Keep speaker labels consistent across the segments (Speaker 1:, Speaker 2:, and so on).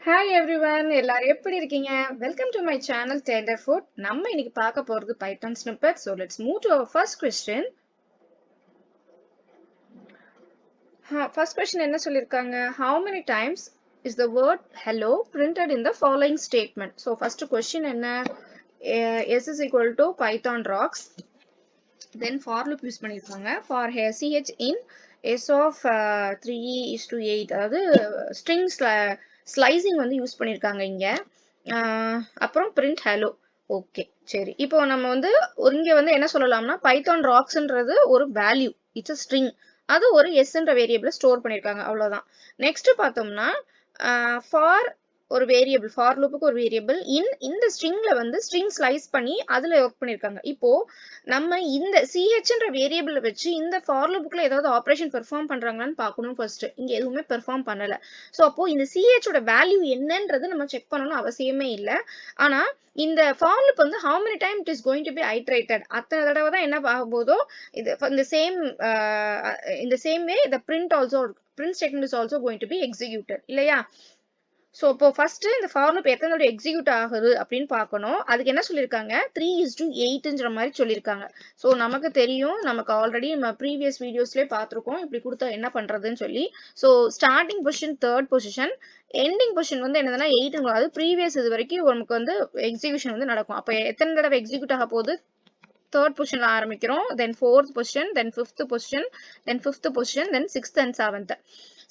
Speaker 1: Hi everyone, எல்லாரும் எப்படி இருக்கீங்க? Welcome to my channel Tenderfoot. நம்ம இன்னைக்கு பார்க்க போறது Python snippet. So let's move to our first question. First question என்ன சொல்லிருக்காங்க? How many times is the word hello printed in the following statement? So first question என்ன? S is equal to Python rocks. Then for loop use பண்ணிருக்காங்க. For ch in s of 3:8 அதாவது strings slicing வந்து use பண்ணிருக்காங்க இங்க. அப்புறம் print hello. Okay சரி இப்போ நம்ம வந்து இங்க வந்து என்ன சொல்லலாம்னா பைத்தான் ராக்ஸ்ன்றது ஒரு வேல்யூ இட்ஸ் a string அது ஒரு எஸ்ன்ற வேரியபிள் ஸ்டோர் பண்ணிருக்காங்க அவ்வளவுதான். நெக்ஸ்ட் பார்த்தோம்னா ஃபார் ஒரு வேரியபிள் ஃபார் லூப்புக்கு ஒரு வேரியபிள் இந்த ஸ்ட்ரிங்ல வந்து ஸ்ட்ரிங் ஸ்லைஸ் பண்ணி அதுல ஒர்க் பண்ணிருக்காங்க. இப்போ நம்ம இந்த சிஹெச்ன்ற வேரியபிள் வச்சு இந்த ஃபார் லூப்புக்குள்ள ஏதாவது ஆபரேஷன் பெர்ஃபார்ம் பண்றாங்களான்னு பார்க்கணும் ஃபர்ஸ்ட். இங்க எதுவுமே பெர்ஃபார்ம் பண்ணல. சோ அப்போ இந்த சிஹெச்சோட வேல்யூ என்னன்றது நம்ம செக் பண்ணணும் அவசியமே இல்லை. ஆனா இந்த ஃபார் லூப் வந்து how many time it is going to be iterated அத்தனை தடவை தான் என்ன ஆகும் போதோ இது இந்த same way the print statement is also going to be executed இல்லையா? சோ இப்போ ஃபர்ஸ்ட் இந்த ஃபார் லூப் எத்தனை தடவை எக்ஸிக்யூட் ஆகுது அப்படின்னு பார்க்கணும். அதுக்கு என்ன சொல்லிருக்காங்க 3:8ன்ற மாதிரி சொல்லிருக்காங்க. சோ நமக்கு தெரியும், நமக்கு ஆல்ரெடி நம்ம ப்ரீவியஸ் வீடியோஸ்லயே பார்த்திருக்கோம் இப்படி கொடுத்தா என்ன பண்றதுன்னு சொல்லி. So starting position 3rd position, ending position வந்து என்னதுன்னா 8 அது ப்ரீவியஸ் இது வரைக்கும் நமக்கு வந்து எக்ஸிகியூஷன் வந்து நடக்கும். அப்ப எத்தனை தடவை எக்ஸிக்யூட் ஆக போகுது 3rd பொசிஷன்ல ஆரம்பிக்கிறோம், தென் 4th position, then 5th position, then 5th position, then 6th and 7th.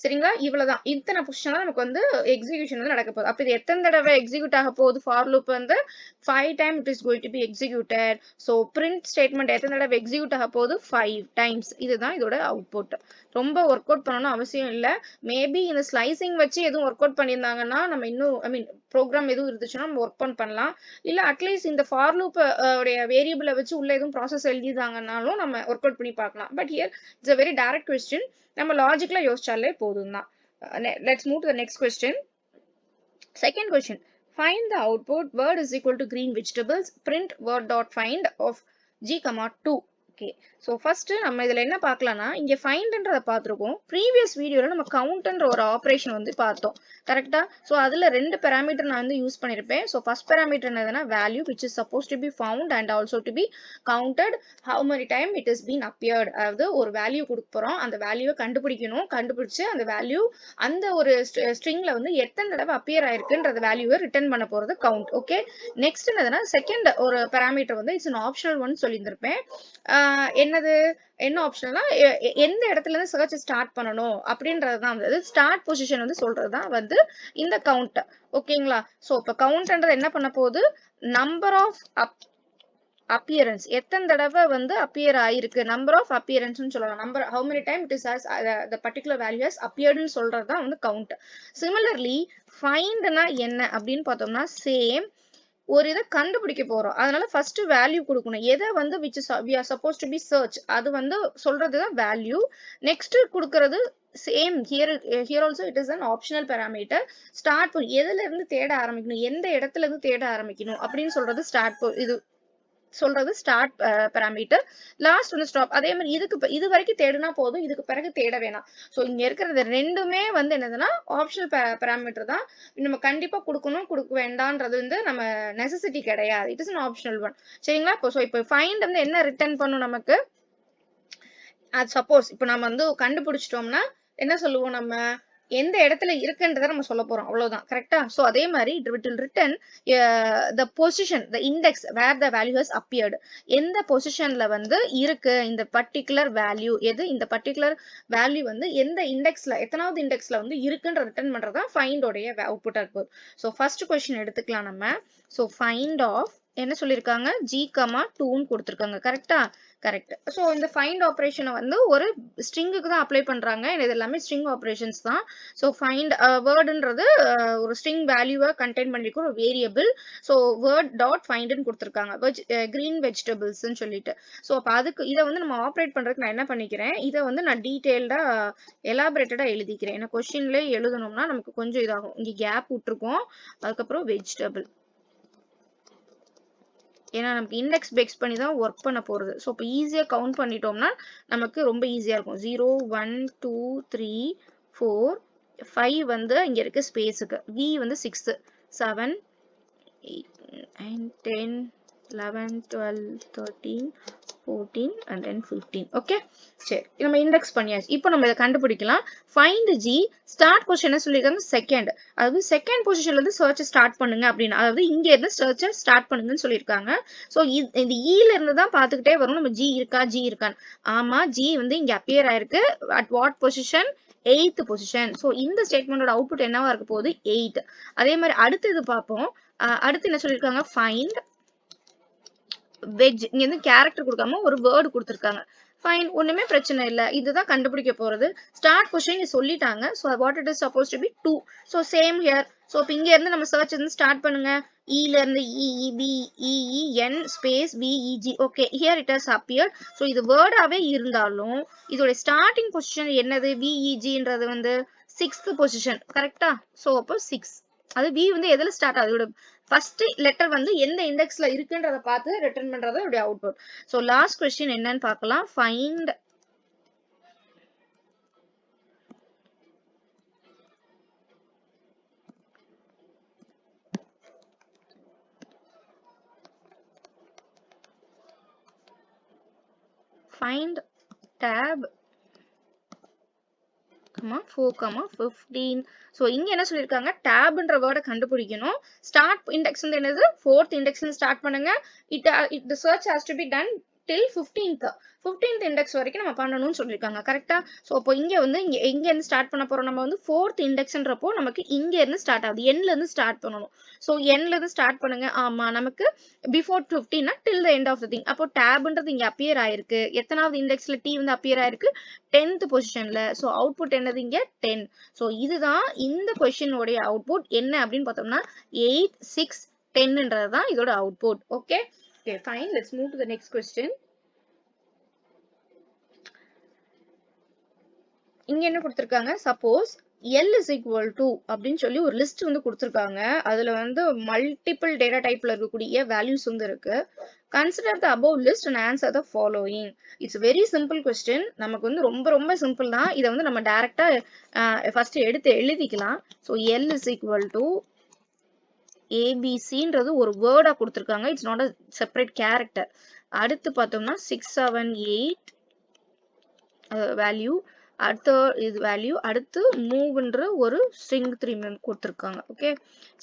Speaker 1: சரிங்களா? இவ்வளவுதான். இத்தனை பொசிஷன்ல நமக்கு வந்து எக்ஸிகியூஷன் வந்து நடக்க போகுது. அப்ப இது எத்தனை தடவை எக்ஸிக்யூட் ஆக போகுது ஃபார் லூப் வந்து 5 time it is going to be executed. So print statement எத்தனை தடவை எக்ஸிக்யூட் ஆக போகுது 5 டைம்ஸ். இதுதான் இதோட அவுட்புட். ரொம்ப ஒர்க் அவுட் பண்ணணும் அவசியம் இல்ல. மேபி இந்த ஸ்லைசிங் வச்சு எதுவும் ஒர்க் அவுட் பண்ணியிருந்தாங்கன்னா நம்ம இன்னும் ப்ரோக்ராம் எதுவும் இருந்துச்சுன்னா நம்ம ஒர்க் பண்ணலாம். இல்ல அட்லீஸ்ட் இந்த ஃபார் லூப் உடைய வேரியபிளை வச்சு உள்ள எதுவும் ப்ராசஸ் எழுதிதாங்கன்னாலும் நம்ம ஒர்க் அவுட் பண்ணி பார்க்கலாம். But here it's a very direct question. நம்ம லாஜிக்கலா யோசிச்சாலே போதும் தான். Let's move to the next question. Second question. Find the output word is equal to green vegetables. Print word dot find of g comma 2. Okay so first நம்ம இதுல என்ன பார்க்கலாம்னா இங்க ஃபைண்ட்ன்றத பார்த்துருக்கோம். Previous வீடியோல நம்ம கவுண்ட்ன்ற ஒரு ஆப்ரேஷன் வந்து பார்த்தோம் கரெக்டா? ஸோ அதுல ரெண்டு பேராமீட்டர் நான் வந்து யூஸ் பண்ணிருப்பேன். ஸோ ஃபர்ஸ்ட் பேராமீட்டர் என்னதுன்னா value which is suppose to B found and also to be counted how many time it is been appeared. அதாவது ஒரு வேல்யூ கொடுக்க போறோம், அந்த வேல்யூவை கண்டுபிடிக்கணும், கண்டுபிடிச்சு அந்த வேல்யூ அந்த ஒரு ஸ்ட்ரிங்ல வந்து எத்தனை தடவை அப்பியர் ஆயிருக்குன்ற வேல்யூவை ரிட்டர்ன் பண்ண போறது கவுண்ட். ஓகே நெக்ஸ்ட் என்னதுன்னா செகண்ட் ஒரு பேராமீட்டர் வந்து இட்ஸ் an optional one சொல்லியிருந்திருப்பேன். என்னது என்ன ஆப்ஷனல்னா எந்த இடத்துல இருந்து சர்ச் ஸ்டார்ட் பண்ணணும் அப்படின்றதுதான் வந்து ஸ்டார்ட் பொசிஷன் வந்து சொல்றதுதான் வந்து இந்த கவுண்ட். ஓகேங்களா? சோ இப்ப கவுண்ட்ன்றது என்ன பண்ண போகுது நம்பர் ஆஃப் appearance எத்தனை தடவை வந்து appear ஆயிருக்கு நம்பர் ஆஃப் appearance சொல்லலாம். Number how many time it is has the particular value has appeared ன்னு சொல்றதுதான் வந்து கவுண்ட். சிமிலர்லி ஃபைண்ட்னா என்ன அப்படின்னு பார்த்தோம்னா சேம் ஒரு இதை கண்டுபிடிக்க போறோம், அதனால ஃபர்ஸ்ட் வேல்யூ கொடுக்கணும். எதை வந்து which is we are supposed to be search அது வந்து சொல்றதுதான் வேல்யூ. நெக்ஸ்ட் கொடுக்கிறது same here also it is an optional parameter. Start எதுல இருந்து தேட ஆரம்பிக்கணும், எந்த இடத்துல இருந்து தேட ஆரம்பிக்கணும் அப்படின்னு சொல்றது ஸ்டார்ட் இது சொல்றது ஸ்டார்ட் பேராமீட்டர். லாஸ்ட் வந்து ஸ்டாப். அதே மாதிரி இது வரைக்கும் தேடுனா போதும், இதுக்கு பிறகு தேட வேணாம். சோ இங்க இருக்கிறது ரெண்டுமே வந்து என்னதுன்னா ஆப்ஷனல் பேராமீட்டர் தான். நம்ம கண்டிப்பா கொடுக்கணும் கொடுக்க வேண்டாம்ன்றது வந்து நம்ம நெசசிட்டி கிடையாது. It is an optional one. சரிங்களா? இப்போ ஃபைண்ட் வந்து என்ன ரிட்டர்ன் பண்ணும் நமக்கு, அது சப்போஸ் இப்போ நம்ம வந்து கண்டுபிடிச்சிட்டோம்னா என்ன சொல்லுவோம், நம்ம எந்த இடத்துல இருக்குன்றத நம்ம சொல்ல போறோம் அவ்வளவுதான். கரெக்டா? சோ அதே மாதிரி it will return the position, the index where the value has appeared. எந்த பொசிஷன்ல வந்து இருக்கு இந்த பர்டிகுலர் வேல்யூ, எது இந்த பர்டிகுலர் வேல்யூ வந்து எந்த இண்டெக்ஸ்ல எத்தனாவது இண்டெக்ஸ்ல வந்து இருக்குன்ற ரிட்டர்ன் பண்றதா ஃபைண்ட் உடைய அவுட்புட்டா இருக்கும். சோ ஃபர்ஸ்ட் क्वेश्चन எடுத்துக்கலாம் நம்ம. சோ ஃபைண்ட் ஆஃப் என்ன சொல்லிருக்காங்க g, 2ன்னு கொடுத்திருக்காங்க. கரெக்டா? கரெக்ட். சோ இந்த ஃபைண்ட் ஆபரேஷனை வந்து ஒரு ஸ்ட்ரிங்குக்கு தான் அப்ளை பண்றாங்க. இது எல்லாமே ஸ்ட்ரிங் ஆபரேஷன்ஸ் தான். சோ ஃபைண்ட் வேர்டுன்றது ஒரு ஸ்ட்ரிங் வேல்யூவை கண்டெயின் பண்ணிருக்க ஒரு வேரியபிள். சோ வேர்ட் டாட் ஃபைண்ட்னு கொடுத்திருக்காங்க கிரீன் வெஜிடபிள்ஸ்ன்னு சொல்லிட்டு. சோ அப்ப அதுக்கு இதை வந்து நம்ம ஆப்ரேட் பண்றதுக்கு நான் என்ன பண்ணிக்கிறேன், இதை வந்து நான் டீடைல்டா எலாபரேட்டடா எழுதிக்கிறேன். ஏன்னா கொஸ்டின்ல எழுதணும்னா நமக்கு கொஞ்சம் இதாகும். இங்க கேப் விட்டுருக்கோம், அதுக்கப்புறம் வெஜிடபிள். ஏன்னா நமக்கு இண்டெக்ஸ் பேஸ் பண்ணி தான் ஒர்க் பண்ண போறது. ஸோ இப்போ ஈஸியாக கவுண்ட் பண்ணிட்டோம்னா நமக்கு ரொம்ப ஈஸியாக இருக்கும். 0 1 2 3 4 5 வந்து இங்க இருக்கு ஸ்பேஸுக்கு, v வந்து 6, 7, 8, 9, 10, 11, 12, 13, 14 and then 15. ஓகே, சரி நம்ம இண்டெக்ஸ் பண்ணியாச்சு. இப்போ நம்ம இதை கண்டுபிடிக்கலாம். ஃபைண்ட் ஜி, ஸ்டார்ட் பொசிஷன் என்ன சொல்லியிருக்காங்க, செகண்ட். அதாவது செகண்ட் பொசிஷன்ல இருந்து சர்ச் ஸ்டார்ட் பண்ணுங்க அப்படின்னு, அதாவது இங்க இருந்து சர்ச் ஸ்டார்ட் பண்ணுங்கன்னு சொல்லியிருக்காங்க. ஸோ இந்த ஈல இருந்து தான் பார்த்துக்கிட்டே வரும் நம்ம ஜி இருக்கா ஜி இருக்கான்னு. ஆமா, ஜி வந்து இங்க அப்பியர் ஆயிருக்கு. At what position, 8th position. So இந்த ஸ்டேட்மெண்டோட அவுட்புட் என்னவா இருக்க போகுது, 8. அதே மாதிரி அடுத்து இது பார்ப்போம். அடுத்து என்ன சொல்லியிருக்காங்க, ஃபைண்ட் வெஜ். இங்க வந்து கேரக்டர் கொடுக்காம ஒரு வேர்டு கொடுத்துருக்காங்க. ஃபைன், ஒண்ணுமே பிரச்சனை இல்லை, இதுதான் கண்டுபிடிக்க போறது. ஸ்டார்ட் பொசிஷன் சொல்லிட்டாங்க. So what it is suppose to be 2. So same here. So இப்போ இங்க இருந்து நம்ம சர்ச் இருந்து ஸ்டார்ட் பண்ணுங்க. ஈல இருந்து EEBEEN space VEG. Okay, here it has appeared. So இது வேர்டாவே இருந்தாலும் இதோட ஸ்டார்டிங் பொசிஷன் என்னது, VEGன்றது வந்து 6th பொசிஷன், கரெக்டா? ஸோ அப்போ 6. அது V வந்து எதுல ஸ்டார்ட் ஆகுது, இதோட ஃபர்ஸ்ட் லெட்டர் வந்து எந்த இண்டெக்ஸ்ல இருக்குன்றத பார்த்து ரிட்டர்ன் பண்றது இதோட அவுட்புட். சோ லாஸ்ட் क्वेश्चन என்னன்னு பார்க்கலாம். Find tab 4, 15. ஸோ இங்க என்ன சொல்லியிருக்காங்க, டேப்ன்ற வேர்டை கண்டுபிடிக்கணும். ஸ்டார்ட் இண்டெக்ஸ் வந்து என்னது, 4th இண்டெக்ஸ்ல ஸ்டார்ட் பண்ணுங்க. the search has to be done till 15th index வரைக்கும் நம்ம பண்ணணும்னு சொல்லியிருக்காங்க, கரெக்டா? ஸோ அப்போ இங்க வந்து எங்க இருந்து ஸ்டார்ட் பண்ண போறோம், நம்ம வந்து 4th இண்டெக்ஸ்ன்றப்போ நமக்கு இங்க இருந்து ஸ்டார்ட் ஆகுது, எண்ல இருந்து ஸ்டார்ட் பண்ணணும். ஸோ எண்ல இருந்து ஸ்டார்ட் பண்ணுங்க. ஆமா, நமக்கு before 15 till the end of the thing. அப்போ டேப்ன்றது இங்க அப்பியர் ஆயிருக்கு. எத்தனாவது இண்டெக்ஸ்ல டி வந்து அப்பியர் ஆயிருக்கு, 10th பொசிஷன்ல. ஸோ அவுட்புட் என்னது இங்க 10. ஸோ இதுதான் இந்த கொஸ்டினோடைய அவுட்புட். என்ன அப்படின்னு பார்த்தோம்னா 8, 6, 10ன்றது தான் இதோட output. Okay, fine. Let's move to the next question. இங்க என்ன கொடுத்திருக்காங்க, suppose L is equal to அப்படின்னு சொல்லி ஒரு லிஸ்ட் வந்து கொடுத்திருக்காங்க. அதுல வந்து மல்டிபிள் டேட்டா டைப்ல இருக்கக்கூடிய வேல்யூஸ் வந்து இருக்கு. Consider the above list and answer the following. It's a very simple question. நமக்கு வந்து ரொம்ப ரொம்ப சிம்பிள் தான். இதை வந்து நம்ம டைரக்டா ஃபர்ஸ்ட் எடுத்து எழுதிக்கலாம். So L is equal to ABCன்றது ஒரு வேர்டா கொடுத்திருக்காங்க. It's not a separate character. அடுத்து பார்த்தோம்னா 6, 7, 8 வேல்யூ. அடுத்த இது வேல்யூ. அடுத்து மூவ்ன்ற ஒரு ஸ்ட்ரிங் 3 கொடுத்துருக்காங்க. ஓகே,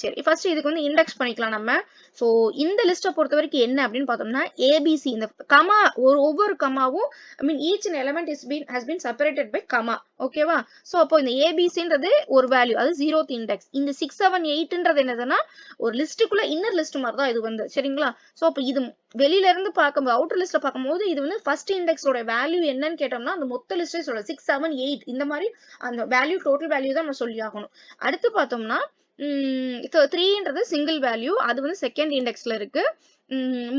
Speaker 1: சரி ஃபர்ஸ்ட் இதுக்கு வந்து இண்டெக்ஸ் பண்ணிக்கலாம் நம்ம. ஸோ இந்த லிஸ்ட்டை பொறுத்த வரைக்கும் என்ன அப்படின்னு பார்த்தோம்னா ஏபிசி, இந்த கமா ஒவ்வொரு கமாவும் I mean each and element has been separated by comma. ஓகேவா? ஸோ அப்போ இந்த ஏபிசின்றது ஒரு வேல்யூ, அது 0th இண்டெக்ஸ். இந்த 6, 7, 8ன்றது என்னதுன்னா ஒரு லிஸ்ட்டுக்குள்ள இன்னர் லிஸ்ட் மாதிரி தான் இது வந்து, சரிங்களா? ஸோ அப்போ இது வெளியில இருந்து பார்க்கும்போது அவுட்டர் லிஸ்ட்ல பார்க்கும்போது இது வந்து ஃபர்ஸ்ட் இண்டெக்ஸோட வேல்யூ என்னன்னு கேட்டோம்னா அந்த மொத்த லிஸ்டே சொல்ல 6, 7, 8 இந்த மாதிரி அந்த வேல்யூ டோட்டல் வேல்யூ தான் நம்ம சொல்லி ஆகணும். அடுத்து பார்த்தோம்னா 3ன்றது சிங்கிள் வேல்யூ, அது வந்து செகண்ட் இண்டெக்ஸ்ல இருக்கு.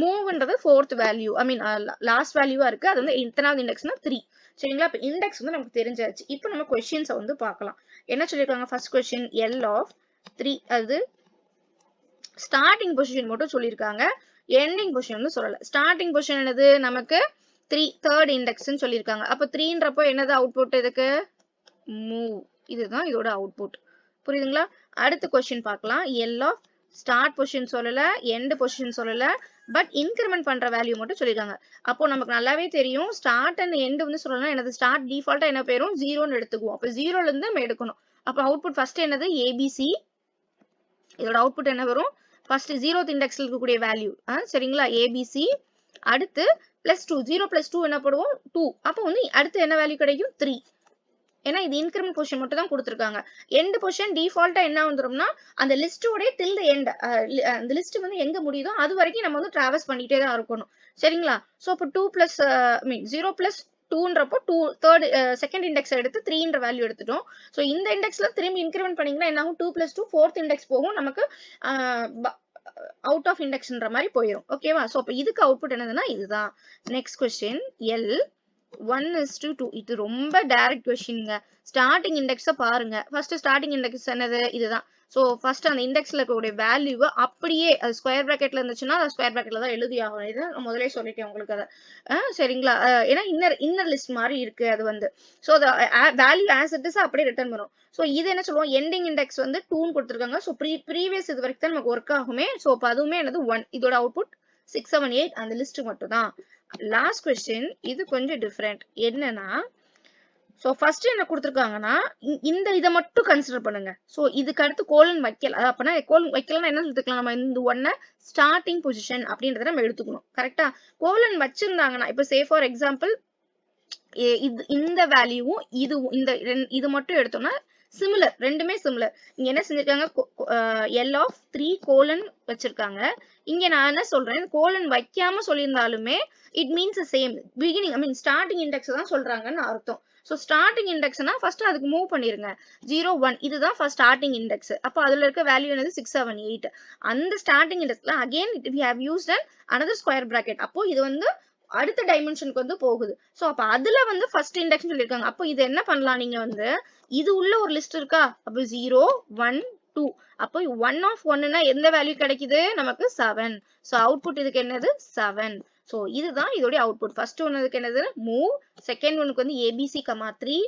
Speaker 1: மூவ்ன்றது 4th வேல்யூ, ஐ மீன் லாஸ்ட் வேல்யூவா இருக்கு. அது வந்து எத்தனாவது இண்டெக்ஸ்னா 3. சரிங்களா? இப்போ இண்டெக்ஸ் வந்து நமக்கு தெரிஞ்சாச்சு. இப்போ நம்ம கொஸ்டின்ஸை வந்து பார்க்கலாம். என்ன சொல்லியிருக்காங்க, ஃபர்ஸ்ட் கொஸ்டின் L of 3, அது ஸ்டார்டிங் பொசிஷன் மட்டும் சொல்லியிருக்காங்க, எண்டிங் பொசிஷன் வந்து சொல்லல. ஸ்டார்டிங் பொசிஷன் என்னது, நமக்கு 3, தேர்ட் இண்டெக்ஸ்ன்னு சொல்லியிருக்காங்க. அப்போ 3ன்றப்போ என்னது அவுட்புட், இதுக்கு மூவ். இதுதான் இதோட அவுட்புட். புரியுதுங்களா? அடுத்த கொஸ்டின் பார்க்கலாம். L of ஸ்டார்ட் பொசிஷன் சொல்லல, எண்ட் பொசிஷன் சொல்லல, பட் இன்கிரிமெண்ட் பண்ற வேல்யூ மட்டும் சொல்லியிருக்காங்க. அப்போ நமக்கு நல்லாவே தெரியும் ஸ்டார்ட் அண்ட் எண்ட் வந்து சொல்லலாம். என்னது ஸ்டார்ட் டிஃபால்ட்டா என்ன பேரும் 0ன்னு எடுத்துக்குவோம். அப்போ 0ல இருந்து நம்ம எடுக்கணும். அப்போ அவுட்புட் ஃபர்ஸ்ட் என்னது ஏபிசி. இதோட அவுட்புட் என்ன வரும், ஃபர்ஸ்ட் 0th இண்டெக்ஸ்ல இருக்கக்கூடிய வேல்யூ, சரிங்களா, ஏபிசி. அடுத்து +2, 0 + 2 என்ன போடுவோம் 2. அப்போ வந்து அடுத்து என்ன வேல்யூ கிடைக்கும் 3. ஏன்னா இது இன்கிரிமெண்ட் பொசிஷன் மட்டும் தான் கொடுத்துருக்காங்க. எண்ட் பொசிஷன் டிஃபால்ட்டா என்ன வந்துரும்னா அந்த லிஸ்டோட டில் தி எண்ட், அந்த லிஸ்ட் வந்து எங்க முடியுதோ அது வரைக்கும் நம்ம வந்து டிராவல்ஸ் பண்ணிட்டே தான் இருக்கணும், சரிங்களா? ஸோ அப்போ 2 + 0 + 2ன்றப்போ தேர்ட் செகண்ட் இண்டெக்ஸ் எடுத்து 3ன்ற வேல்யூ எடுத்துட்டோம். ஸோ இந்த இண்டெக்ஸ்ல திரும்பி இன்கிரிமெண்ட் பண்ணீங்கன்னா என்ன ஆகும், 2 + 2 4th இண்டெக்ஸ் போகும், நமக்கு அவுட் ஆஃப் இண்டெக்ஸ்ன்ற மாதிரி போயிடும். ஓகேவா? ஸோ அப்போ இதுக்கு அவுட்புட் என்னதுன்னா இதுதான். Next question L 1:2. இது ரொம்ப டைரக்ட் கொஸ்டின்ங்க. ஸ்டார்டிங் இண்டெக்ஸை பாருங்க. ஃபர்ஸ்ட் ஸ்டார்டிங் இண்டெக்ஸ் என்னது? இதுதான். ஸோ ஃபர்ஸ்ட் அந்த இண்டெக்ஸ்ல இருக்கக்கூடிய வேல்யூவை அப்படியே அது ஸ்கொயர் பிராக்கெட்ல இருந்துச்சுன்னா அது ஸ்கொயர் பிராக்கெட்ல தான் எழுதி ஆகும். இதை நான் முதலே சொல்லிட்டேன் உங்களுக்கு அதை. சரிங்களா? ஏன்னா இன்னர் லிஸ்ட் மாதிரி இருக்கு அது வந்து. So value as it is அப்படியே ரிட்டர்ன் வரும். ஸோ இது என்ன சொல்லுவோம்? எண்டிங் இண்டெக்ஸ் வந்து 2 கொடுத்துருக்காங்க. ஸோ ப்ரீவியஸ் இது வரைக்கும் தான் நமக்கு ஒர்க் ஆகுமே. ஸோ இப்போ அதுவுமே என்னது 1. இதோட அவுட்புட் 6, 7, 8 அந்த லிஸ்ட் மட்டும் தான். லாஸ்ட் கொஸ்டின் இது கொஞ்சம் டிஃப்ரெண்ட். என்னன்னா ஸோ ஃபர்ஸ்ட் என்ன கொடுத்துருக்காங்கன்னா இந்த இதை மட்டும் கன்சிடர் பண்ணுங்க. ஸோ இதுக்கு அடுத்து கோலன் வைக்கல. அப்படின்னா கோலன் வைக்கலன்னா என்ன எடுத்துக்கலாம்? நம்ம இந்த ஒன்னை ஸ்டார்டிங் பொசிஷன் அப்படின்றத நம்ம எடுத்துக்கணும். கரெக்டா? கோலன் வச்சிருந்தாங்கன்னா இப்போ சே ஃபார் எக்ஸாம்பிள் இந்த வேல்யூவும் இது மட்டும் எடுத்தோம்னா சிமிலர், ரெண்டுமே சிமிலர். இங்க என்ன செஞ்சிருக்காங்க? L of 3 கோலன் வச்சிருக்காங்க. இங்க நான் என்ன சொல்றேன்? கோலன் வைக்காம சொல்லியிருந்தாலுமே it means same beginning, I mean starting index தான் சொல்றாங்கன்னு அர்த்தம். ஸோ ஸ்டார்டிங் இண்டெக்ஸ்னா ஃபர்ஸ்ட் அதுக்கு மூவ் பண்ணிருங்க. 0, 1 இதுதான் ஃபர்ஸ்ட் ஸ்டார்டிங் இண்டெக்ஸ். அப்போ அதுல இருக்க வேல்யூ என்னது? 6, 7, 8. அந்த ஸ்டார்டிங் இண்டெக்ஸ்ல again we have used another square bracket. அப்போ இது வந்து அடுத்த டைமென்ஷனுக்கு வந்து போகுது. ஸோ அப்போ அதுல வந்து ஃபர்ஸ்ட் இண்டெக்ஸ் சொல்லியிருக்காங்க. அப்போ இது என்ன பண்ணலாம்? நீங்க வந்து இது உள்ள ஒரு லிஸ்ட் இருக்கா? அப்போ 0, 1, 2. அப்போ 1 of 1னா எந்த வேல்யூ கிடைக்குது நமக்கு? 7. ஸோ அவுட்புட் இதுக்கு என்னது? 7. ஸோ இதுதான் இதோடைய அவுட்புட். ஃபர்ஸ்ட் ஒன்னுக்கு என்னது? மூவ். செகண்ட் ஒன்னுக்கு வந்து ABC, 3.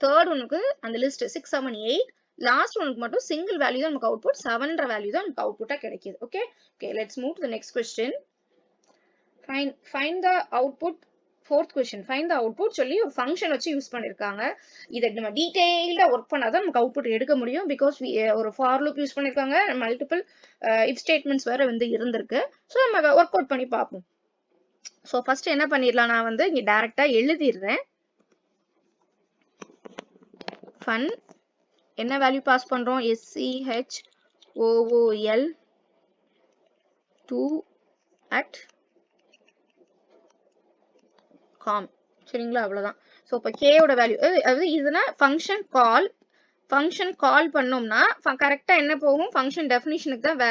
Speaker 1: தேர்ட் ஒன்னுக்கு அந்த லிஸ்ட் 6, 7, 8. லாஸ்ட் ஒன்னுக்கு மட்டும் சிங்கிள் வேல்யூ தான் நமக்கு அவுட்புட். 7ன்ற வேல்யூ தான் நமக்கு அவுட்புட்டா கிடைக்குது. Okay, let's move to the next question. find the output. fourth question, find the output சொல்லி ஒரு ஃபங்க்ஷன் வச்சு யூஸ் பண்ணிருக்காங்க. இதை நம்ம டீடைல்டா ஒர்க் பண்ணாதான் நமக்கு அவுட்புட் எடுக்க முடியும். பிகாஸ் ஒரு ஃபார் லூப் யூஸ் பண்ணிருக்காங்க, மல்டிபிள் இஃப் ஸ்டேட்மெண்ட்ஸ் வேற வந்து இருந்திருக்கு. ஸோ நம்ம ஒர்க் அவுட் பண்ணி பார்ப்போம். ஸோ ஃபர்ஸ்ட் என்ன பண்ணிடலாம்? நான் வந்து இங்க டைரக்டா எழுதிடுறேன். ஃபன் என்ன வேல்யூ பாஸ் பண்றோம்? SCHOOL 2 at com. சரிங்களா? அவ்வளவுதான். ஸோ இப்போ கேயோட வேல்யூ அதாவது இதுனா ஃபங்க்ஷன் கால் பண்ணோம்னா கரெக்டா என்ன போகும்? ஃபங்க்ஷன் டெஃபினிஷனுக்கு தான்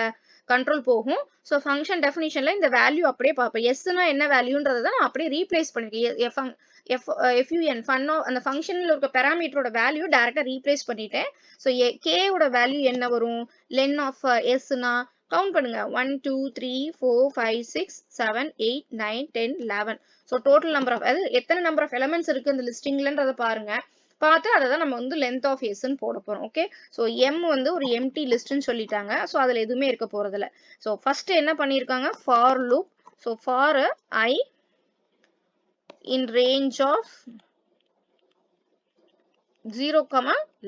Speaker 1: கண்ட்ரோல் போகும். ஸோ ஃபங்க்ஷன் டெஃபினிஷன்ல இந்த வேல்யூ அப்படியே பார்ப்பேன். எஸ்னா என்ன வேல்யூன்றதை தான் நான் அப்படியே ரீப்ளேஸ் பண்ணிருக்கேன். FUN ஃபன்னோ அந்த ஃபங்க்ஷன்ல இருக்க பேராமீட்டரோட வேல்யூ டைரக்டா ரீப்ளேஸ் பண்ணிட்டேன். ஸோ கேயோட வேல்யூ என்ன வரும்? லென் ஆஃப் எஸ்னா கவுண்ட் பண்ணுங்க. 1, 2, 3, 4, 5, 6, 7, 8, 9, 10, 11. ஸோ டோட்டல் நம்பர் ஆஃப் அது எத்தனை நம்பர் ஆஃப் எலிமெண்ட்ஸ் இருக்கு இந்த லிஸ்டிங்லன்றதை பாருங்க. பார்த்து அதை தான் நம்ம வந்து லென்த் ஆஃப் எஸ்ன்னு போட போறோம். ஓகே, ஸோ எம் வந்து ஒரு எம்டி லிஸ்ட்னு சொல்லிட்டாங்க. ஸோ அதுல எதுவுமே இருக்க போறது இல்லை. ஸோ ஃபர்ஸ்ட் என்ன பண்ணிருக்காங்க? For loop. So for I in range of 0,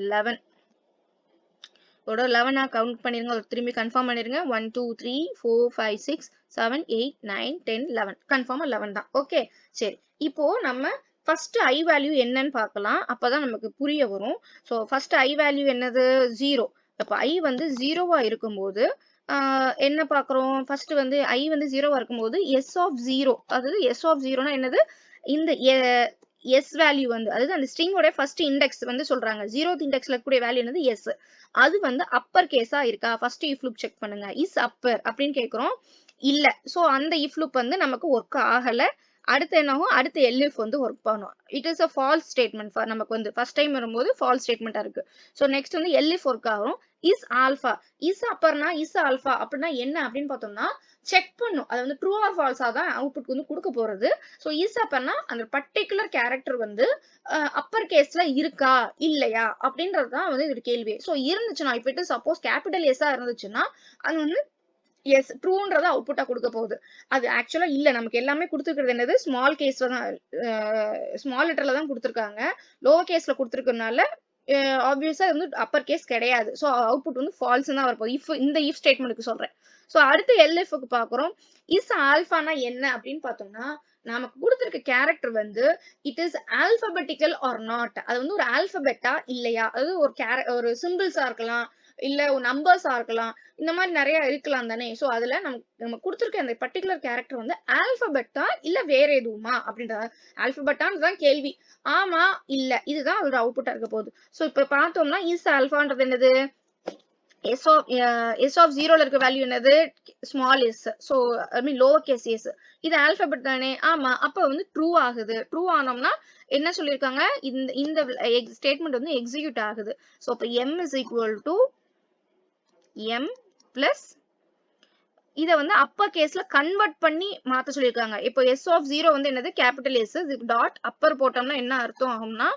Speaker 1: 11. 11 count பண்ணிருங்க. திரும்பி கன்ஃபார்ம் பண்ணிருங்க. 1, 2, 3, 4, 5, 6, 7, 8, 9, 10, 11. கன்ஃபார்மா 11 தான். ஓகே, சரி. இப்போ நம்ம ஃபர்ஸ்ட் ஐ வேல்யூ என்னன்னு பார்க்கலாம். அப்பதான் நமக்கு புரிய வரும். ஸோ ஃபர்ஸ்ட் ஐ வேல்யூ என்னது? 0. அப்போ ஐ வந்து 0வா இருக்கும்போது என்ன பார்க்குறோம்? ஃபர்ஸ்ட் வந்து ஐ வந்து 0வா இருக்கும்போது S of 0, அதாவது S of 0னா என்னது? இந்த எஸ் வேல்யூ வந்து அதாவது அந்த ஸ்ட்ரிங்கோட ஃபர்ஸ்ட் இண்டெக்ஸ் வந்து சொல்றாங்க. 0th இண்டெக்ஸ்ல இருக்கக்கூடிய வேல்யூ என்னது? எஸ். அது வந்து அப்பர் கேஸா இருக்கா? ஃபர்ஸ்ட் இஃப் லூப் செக் பண்ணுங்க. இஸ் அப்பர் அப்படின்னு கேட்கிறோம். இல்ல. ஸோ அந்த இஃப் லூப் வந்து நமக்கு ஒர்க் ஆகல. அடுத்து என்னாகும்? அடுத்து எல்இஃப் வந்து ஒர்க் பண்ணும். It is a false statement. நமக்கு வந்து ஃபர்ஸ்ட் டைம் வரும்போது ஃபால்ஸ் ஸ்டேட்மெண்டா இருக்கு. ஸோ நெக்ஸ்ட் வந்து எல்இஃப் ஒர்க் ஆகும். Is alpha. Is Aparna is alpha அப்படின்னா என்ன அப்படின்னு பார்த்தோம்னா செக் பண்ணும். அது வந்து ட்ரூ ஆர் ஃபால்ஸா தான் அவுட்புட் வந்து கொடுக்க போறது. ஸோ இஸ் அப்பர்னா அந்த பர்டிகுலர் கேரக்டர் வந்து அப்பர் கேஸ்ல இருக்கா இல்லையா அப்படின்றது தான் வந்து இது கேள்வி. ஸோ இருந்துச்சுன்னா இப்போ இட் சப்போஸ் கேபிட்டல் எஸ்ஸா இருந்துச்சுன்னா அது வந்து எஸ் ட்ரூன்றத அவுட்புட்டா கொடுக்க போகுது. அது ஆக்சுவலா இல்ல, நமக்கு எல்லாமே கொடுத்துருக்கிறது என்னது? ஸ்மால் கேஸ்ல தான், ஸ்மால் லெட்டர்ல தான் கொடுத்துருக்காங்க. லோவர் கேஸ்ல கொடுத்துருக்கனால ஆப்வியஸா வந்து அப்பர் கேஸ் கிடையாது. ஸோ அவுட்புட் வந்து ஃபால்ஸ் தான் வரப்போகுது. இந்த இஃப் ஸ்டேட்மெண்ட்டுக்கு சொல்றேன். ஸோ அடுத்து எல்எஃப்க்கு பாக்குறோம். இஸ் ஆல்பானா என்ன அப்படின்னு பார்த்தோம்னா நமக்கு கொடுத்துருக்க கேரக்டர் வந்து it is alphabetical or not. அது வந்து ஒரு ஆல்பபெட்டா இல்லையா? அது ஒரு சிம்பிள்ஸா இருக்கலாம், இல்ல ஒரு நம்பர்ஸா இருக்கலாம், இந்த மாதிரி நிறைய இருக்கலாம் தானே. ஸோ அதுல நம்ம கொடுத்துருக்க அந்த பர்டிகுலர் கேரக்டர் வந்து ஆல்பபெட்டா இல்ல வேற எதுவுமா அப்படின்றத. ஆல்பபெட்டான்னு கேள்வி. ஆமா இல்ல இதுதான் ஒரு அவுட்புட்டா இருக்க போகுது. ஸோ இப்ப பார்த்தோம்னா இஸ் ஆல்பான்றது என்னது? S of 0 ல இருக்க வேல்யூ என்னது small s, so I mean lower case s. இது ஆல்பபெட் தானே, ஆமா. அப்ப வந்து ட்ரூ ஆகுது. ட்ரூ ஆனோம்னா என்ன சொல்லிருக்காங்க, இந்த ஸ்டேட்மெண்ட் வந்து எக்ஸிக்யூட் ஆகுது. சோ அப்ப m is equal to m plus இத வந்து அப்பர் கேஸ்ல கன்வெர்ட் பண்ணி மாத்த சொல்லிருக்காங்க. இப்போ s of 0 வந்து என்னது கேபிட்டல் s, டாட் அப்பர் போட்டோம்னா என்ன அர்த்தம் ஆகும்னா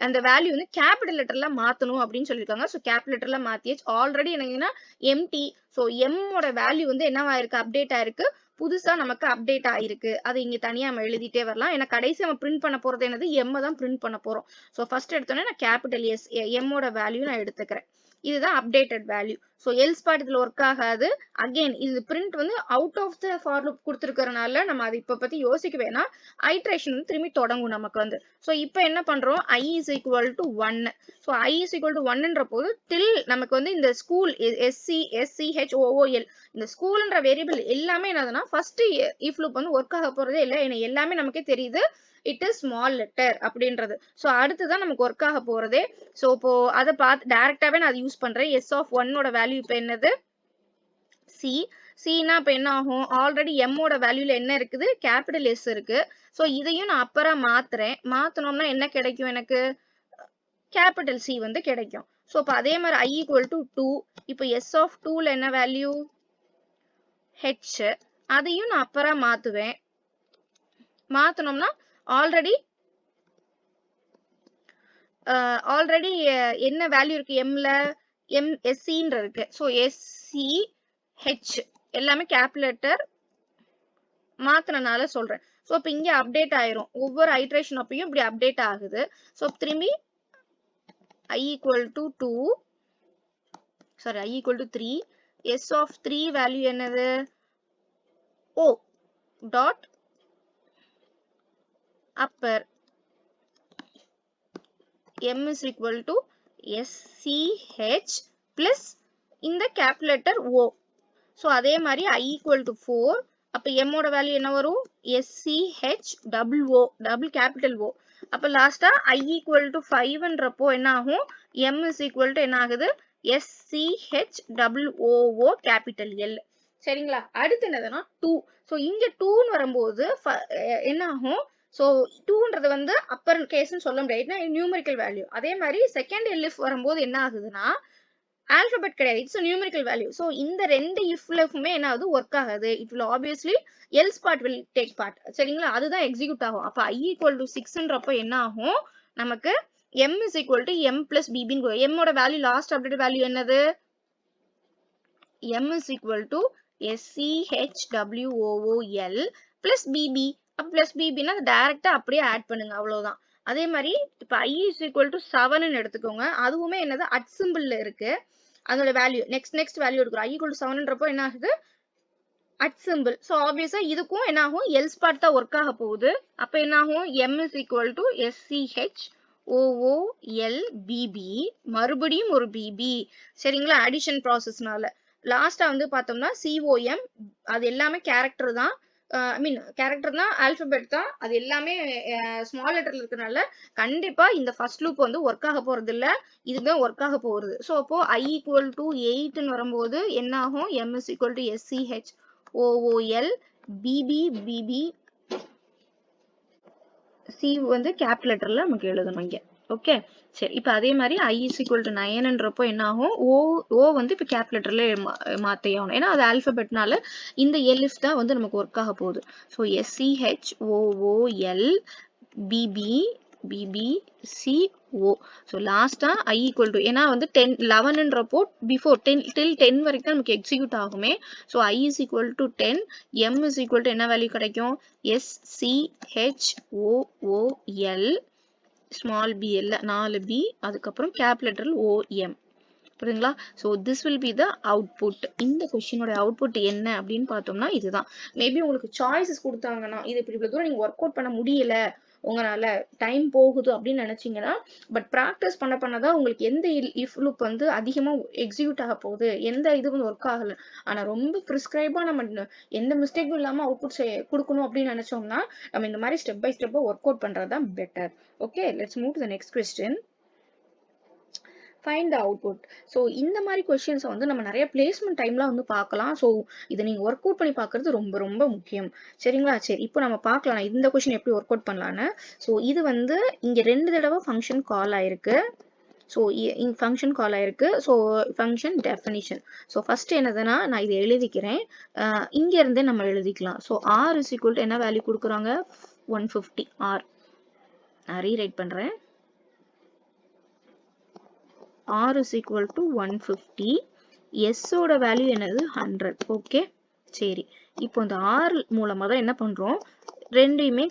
Speaker 1: அந்த வேல்யூ வந்து கேபிட்டல் லெட்டர்ல மாத்தணும் அப்படின்னு சொல்லிருக்காங்க. சோ கேபிட்டல் லெட்டர்ல மாத்தியாச்சு. ஆல்ரெடி என்னங்கன்னா எம்டி, சோ m ஓட வேல்யூ வந்து என்னவா இருக்கு, அப்டேட் ஆயிருக்கு. புதுசா நமக்கு அப்டேட் ஆயிருக்கு. அது இங்க தனியா நம்ம எழுதிட்டே வரலாம். ஏன்னா கடைசி நம்ம பிரிண்ட் பண்ண போறது என்னது m தான் பிரிண்ட் பண்ண போறோம். சோ ஃபர்ஸ்ட் எடுத்தோன்னே நான் கேபிட்டல் s m ஓட வேல்யூ நான் எடுத்துக்கிறேன். இதுதான் updated value. So else part இதுல ஒர்க் ஆகாது. அகைன் இது பிரிண்ட் வந்து out of the for loop கொடுத்துருக்கறனால நம்ம அதை இப்ப பத்தி யோசிக்க வேணாம். ஐட்ரேஷன் வந்து திரும்பி தொடங்கும் நமக்கு வந்து. சோ இப்போ என்ன பண்றோம், i is equal to 1. So i is equal to 1ன்ற போது till நமக்கு வந்து இந்த ஸ்கூல் school இந்த ஸ்கூல்ன்ற வேரியபிள் எல்லாமே என்னதுன்னா ஃபர்ஸ்ட் if loop வந்து ஒர்க் ஆக போறதே இல்லை. ஏன்னா எல்லாமே நமக்கே தெரியுது it is small letter அப்படின்றது. சோ அடுத்துதான் நமக்கு ஒர்க் ஆக போறதே. சோ இப்போ அதை பார்த்து டைரக்டாவே நான் அதை யூஸ் பண்றேன். s of 1 ஓட வேல்யூ இப்போ என்னது c. cனா இப்போ என்ன ஆகும், ஆல்ரெடி m ஓட வேல்யூல என்ன இருக்குது, கேபிட்டல் s இருக்கு. சோ இதையும் நான் அப்பரா மாத்துறேன். மாத்தணும்னா என்ன கிடைக்கும், எனக்கு கேபிட்டல் c வந்து கிடைக்கும். சோ இப்போ அதே மாதிரி i equal to 2. இப்போ s of 2ல என்ன வேல்யூ h, அதையும் நான் அப்பரா மாத்துவேன். மாத்தணும்னா ஆல்ரெடி என்ன வேல்யூ இருக்கு mல, sc இருக்கு. சோ sch எல்லாமே கேபிட்டல் லெட்டர் மாத்துறனால சொல்றேன். சோ இப்ப இங்க அப்டேட் ஆயிரும். ஒவ்வொரு ஐட்ரேஷன் அப்பயும் இப்படி அப்டேட் ஆகுது. சோ திரும்பி i equal to 2, sorry i equal to 3. s of 3 value என்னது, o dot upper m is equal to sch plus இந்த கேபிட்டல் லெட்டர் o. சோ அதே மாதிரி i equal to 4. அப்ப m ஓட வேல்யூ என்ன வரும், sch double o, double capital O. அப்ப லாஸ்டா i equal to 5ன்றப்போ என்ன ஆகும், m is equal to என்ன ஆகுது, sch double o capital L. சரிங்களா. அடுத்து என்னதுன்னா 2. சோ இங்க 2ன்னு வரும்போது என்ன ஆகும், சோ 2ன்றது வந்து அப்பர் கேஸ்ன்னு சொல்ல முடியாது, நியூமரிக்கல் வேல்யூ. அதே மாதிரி செகண்ட் elif வரும்போது என்ன ஆகுதுன்னா ஆல்பபெட் கிடையாது, இட்ஸ் நியூமரிக்கல் வேல்யூ. சோ இந்த ரெண்டு இஃப்லமே என்ன ஆகுது, ஒர்க் ஆகாது. It will obviously else part will take part. சரிங்களா, அதுதான் எக்ஸிக்யூட் ஆகும். அப்ப i equal to 6ன்றப்ப என்ன ஆகும், நமக்கு m is equal to m plus bb. m ஓட வேல்யூ லாஸ்ட் அப்டேட் வேல்யூ என்னது, m is equal to schwool plus bb. அப்ப plus bb னா டைரக்டா அப்படியே ஆட் பண்ணுங்க, அவ்வளவுதான். அதே மாதிரி இப்ப i is equal to 7ன்னு எடுத்துக்கோங்க. அதுவுமே என்னது அட் சிம்பிள்ல இருக்கு. அதோட வேல்யூ நெக்ஸ்ட் வேல்யூ எடுக்கிறோம். i equal to 7ன்றப்போ என்ன ஆகுது, அட் சிம்பிள். சோ ஆப்வியஸா இதுக்கும் என்ன ஆகும், எல்ஸ் பார்ட் தான் ஒர்க் ஆக போகுது. அப்ப என்ன ஆகும், m is equal to school bb, மறுபடியும் ஒரு bb. சரிங்களா, அடிஷன் ப்ராசஸ்னால. லாஸ்டா வந்து பார்த்தோம்னா com, அது எல்லாமே கேரக்டர் தான். ஐ மீன் கேரக்டர் தான், ஆல்பபெட் தான், அது எல்லாமே ஸ்மால் லெட்டர்ல இருக்கனால கண்டிப்பா இந்த ஃபர்ஸ்ட் லூப் வந்து ஒர்க் ஆக போறது இல்ல, இதுதான் ஒர்க் ஆக போறது. சோ அப்போ i equal to 8ன்னு வரும்போது என்ன ஆகும், m is equal to school bb c வந்து கேபிட்டல் லெட்டர்ல நமக்கு எழுதணும் இங்க. ஓகே சரி. இப்ப அதே மாதிரி i is equal to 9ன்றப்போ என்ன ஆகும், o வந்து இப்ப கேபிட்டல் லெட்டர்ல மாத்தே ஆகணும். ஏன்னா அது ஆல்பபெட்னால இந்த elif தான் வந்து நமக்கு ஒர்க் ஆக போகுது. So school bb c o. So லாஸ்டா i equal to, ஏன்னா வந்து 11ன்றப்போ பிஃபோர் till 10 வரைக்கும் தான் நமக்கு எக்ஸிக்யூட் ஆகுமே. So i is equal to 10, m is equal to என்ன வேல்யூ கிடைக்கும், school small b இல்ல 4b, அதுக்கப்புறம் கேபிட்டல் லெட்டர் om. புரியுதுங்களா. So this will be the output. இந்த கொஸ்டினோட அவுட்புட் என்ன அப்படின்னு பார்த்தோம்னா இதுதான். மேபி உங்களுக்கு சாய்ஸஸ் கொடுத்தாங்கன்னா இது இப்படி இவ்வளவு தூரம் நீங்க ஒர்க் அவுட் பண்ண முடியல, உங்களால டைம் போகுது அப்படின்னு நினைச்சீங்கன்னா, பட் ப்ராக்டிஸ் பண்ணதான் உங்களுக்கு எந்த இஃப் லூப் வந்து அதிகமா எக்ஸிக்யூட் ஆக போகுது, எந்த இது வந்து ஒர்க் ஆகல, ஆனா ரொம்ப ப்ரிஸ்கிரைபா நம்ம எந்த மிஸ்டேக்கும் இல்லாம அவுட்புட் கொடுக்கணும் அப்படின்னு நினைச்சோம்னா நம்ம இந்த மாதிரி ஸ்டெப் பை ஸ்டெப்பா ஒர்க் அவுட் பண்றதுதான் better. Okay, let's move to the next question. find the output. So இந்த மாதிரி கொஸ்டின்ஸை வந்து நம்ம நிறைய பிளேஸ்மெண்ட் டைம்ல வந்து பார்க்கலாம். ஸோ இதை நீங்க ஒர்க் அவுட் பண்ணி பார்க்கறது ரொம்ப ரொம்ப முக்கியம். சரிங்களா? சரி, இப்போ நம்ம பார்க்கலாம் இந்த கொஸ்டின் எப்படி ஒர்க் அவுட் பண்ணலான்னு. ஸோ இது வந்து இங்க 2 தடவை ஃபங்க்ஷன் கால் ஆயிருக்கு. ஸோ ஃபங்க்ஷன் கால் ஆயிருக்கு. So function definition. So first என்னதுன்னா நான் இதை எழுதிக்கிறேன். இங்க இருந்தே நம்ம எழுதிக்கலாம். So R is equal to என்ன வேல்யூ கொடுக்குறாங்க? 150 ஆர். நான் ரீரைட் பண்றேன். R is equal to 150. S ஓட வேல்யூ என்னது? 100. ஓகே, சரி. இப்போ இந்த R மூலமா தான் என்ன பண்றோம்? ரெண்டையுமே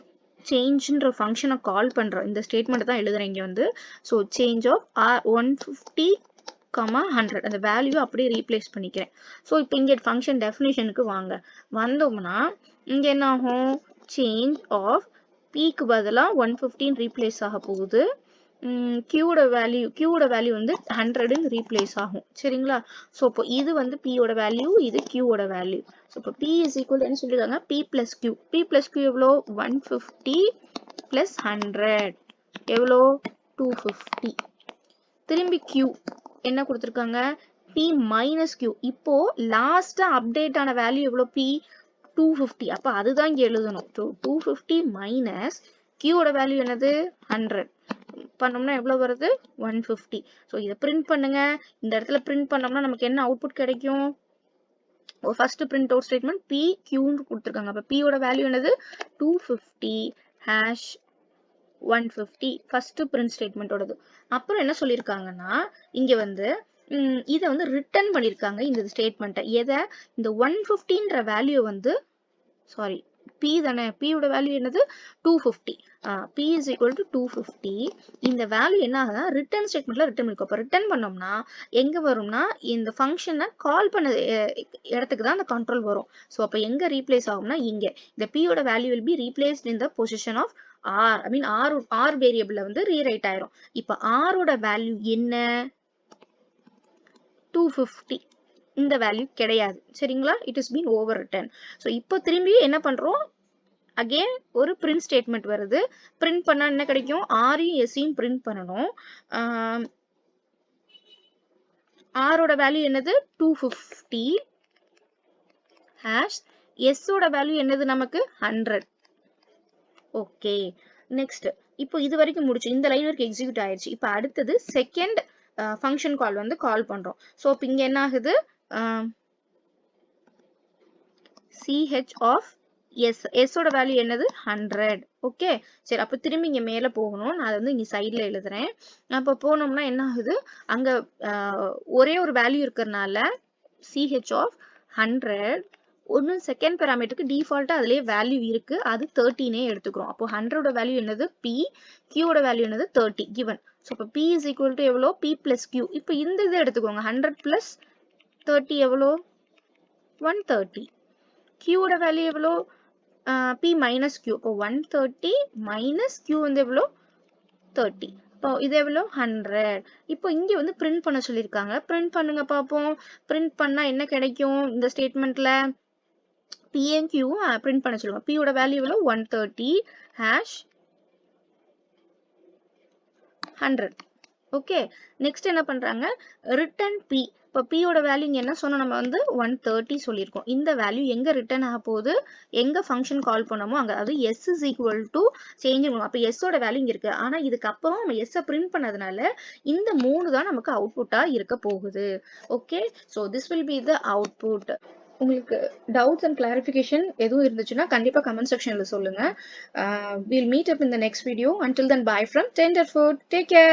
Speaker 1: சேஞ்ச்ன்ற ஃபங்க்ஷனை கால் பண்றோம். இந்த ஸ்டேட்மெண்ட் தான் எழுதுறேன் இங்க வந்து. ஸோ சேஞ்ச் ஆஃப் R 150, 100 அந்த வேல்யூ அப்படியே ரீப்ளேஸ் பண்ணிக்கிறேன். ஸோ இப்போ இங்க ஃபங்க்ஷன் டெஃபினிஷனுக்கு வாங்க. வந்தோம்னா இங்க என்ன ஆகும்? சேஞ்ச் ஆஃப் Pக்கு பதிலா 115 ரீப்ளேஸ் ஆக போகுது. Qோட வேல்யூ வந்து 100 ரீப்ளேஸ் ஆகும். சரிங்களா? ஸோ இப்போ இது வந்து P ஓட வேல்யூ, இது Q ஓட வேல்யூ. ஸோ இப்போ P இஸ் ஈக்குவல் என்ன சொல்லிருக்காங்க? P plus Q. P plus Q எவ்வளோ? 150 பிளஸ் 100 எவ்வளோ? 250. திரும்பி Q என்ன கொடுத்துருக்காங்க? P minus Q. இப்போ லாஸ்டா அப்டேட் ஆன வேல்யூ எவ்வளோ? P 250. அப்ப அதுதான் இங்க எழுதணும். ஸோ 250 மைனஸ் Q ஓட வேல்யூ என்னது? 100 பண்ணோம்னா எவ்வளவு வருது? 150. ஸோ இதை பிரிண்ட் பண்ணுங்க. இந்த இடத்துல பிரிண்ட் பண்ணோம்னா நமக்கு என்ன அவுட்புட் கிடைக்கும்? First print out statement P Qன்னு கொடுத்துருக்காங்க. அப்ப P ஓட வேல்யூ என்னது? 250 ஹேஷ் 150 ஃபர்ஸ்ட் பிரிண்ட் ஸ்டேட்மெண்டோடது. அப்புறம் என்ன சொல்லியிருக்காங்கன்னா இங்க வந்து இதை வந்து ரிட்டர்ன் பண்ணியிருக்காங்க இந்த ஸ்டேட்மெண்ட்டை. எதை? இந்த 150ன்ற வேல்யூ வந்து சாரி P தானே, P ஓட வேல்யூ என்னது? 250. P is equal to 250. இந்த வேல்யூ என்ன ஆகுதுன்னா ரிட்டர்ன் ஸ்டேட்மெண்ட்ல ரிட்டர்ன் பண்ணிருக்கோம். அப்போ ரிட்டர்ன் பண்ணோம்னா எங்க வரும்னா இந்த ஃபங்க்ஷனை கால் பண்ண இடத்துக்கு தான் அந்த கண்ட்ரோல் வரும். ஸோ அப்போ எங்க ரீப்ளேஸ் ஆகும்னா இங்க இந்த P ஓட value will be replaced in the position of R. I mean R வேரியபிள்ல வந்து ரீரைட் ஆயிரும். இப்போ R ஓட வேல்யூ என்ன? 250. இந்த வேல்யூ கிடையாது. சரிங்களா? It is been overwritten. So இப்போ திரும்பி என்ன பண்றோம்? அகெயின் ஒரு பிரிண்ட் ஸ்டேட்மெண்ட் வருது. பிரிண்ட் பண்ணா என்ன கிடைக்கும்? ஆரையும் எஸ்ஸையும் பிரிண்ட் பண்ணணும். ஆரோட வேல்யூ என்னது? 250 ஹேஷ் எஸ் ஓட வேல்யூ என்னது நமக்கு? 100. ஓகே, நெக்ஸ்ட் இப்போ இது வரைக்கும் முடிச்சு இந்த லைன் வரைக்கும் எக்ஸிக்யூட் ஆயிடுச்சு. இப்போ அடுத்தது செகண்ட் ஃபங்க்ஷன் கால் வந்து கால் பண்றோம். ஸோ இப்போ இங்க என்ன ஆகுது? ch of s ஓட வேல்யூ என்னது? 100. ஓகே, சரி. அப்ப திரும்பி இங்க மேல போகணும். நான் வந்து இங்க சைட்ல எழுதுறேன். அப்ப போனோம்னா என்ன ஆகுது? அங்க ஒரே ஒரு வேல்யூ இருக்கிறதுனால ch of 100 ஒன்னு செகண்ட் பேராமீட்டருக்கு டிஃபால்ட்டா அதுலயே வேல்யூ இருக்கு. அது 13 எடுத்துக்கிறோம். அப்போ 100 ஓட வேல்யூ என்னது? P. Q ஓட வேல்யூ என்னது? 30 given. ஸோ இப்போ P is equal to எவ்வளோ? P plus Q. இப்போ இந்த இதை எடுத்துக்கோங்க. 100 plus 30 எவ்வளோ? 130. Q ஓட வேல்யூ எவ்வளோ? P minus Q. இப்போ 130 minus Q வந்து எவ்வளோ? 30. இப்போ இது எவ்வளோ? 100. இப்போ இங்க வந்து பிரிண்ட் பண்ண சொல்லியிருக்காங்க. பிரிண்ட் பண்ணுங்க பார்ப்போம். பிரிண்ட் பண்ணா என்ன கிடைக்கும்? இந்த ஸ்டேட்மெண்ட்ல P and Q பிரிண்ட் பண்ண சொல்லுங்க. P ஓட வேல்யூ எவ்வளோ? 130 ஹேஷ் 100. ஓகே, நெக்ஸ்ட் என்ன பண்றாங்க? Return P. இப்போ P ஓட வேல்யூ இங்க என்ன சொன்னோம்? நம்ம வந்து 130 சொல்லியிருக்கோம். இந்த வேல்யூ எங்க ரிட்டர்ன் ஆக போகுது? எங்க ஃபங்க்ஷன் கால் பண்ணமோ அங்க. அது s is equal to change பண்ணுவோம். அப்போ s ஓட வேல்யூ இங்க இருக்கு. ஆனா இதுக்கப்புறம் நம்ம s பிரிண்ட் பண்ணதுனால இந்த 3 தான் நமக்கு அவுட்புட்டா இருக்க போகுது. Okay, so this will be the output. உங்களுக்கு டவுட்ஸ் அண்ட் கிளாரிஃபிகேஷன் எதுவும் இருந்துச்சுன்னா கண்டிப்பா கமெண்ட் செக்ஷன்ல சொல்லுங்க. We'll meet up in the next video. Until then, bye from Tenderfoot. Take care.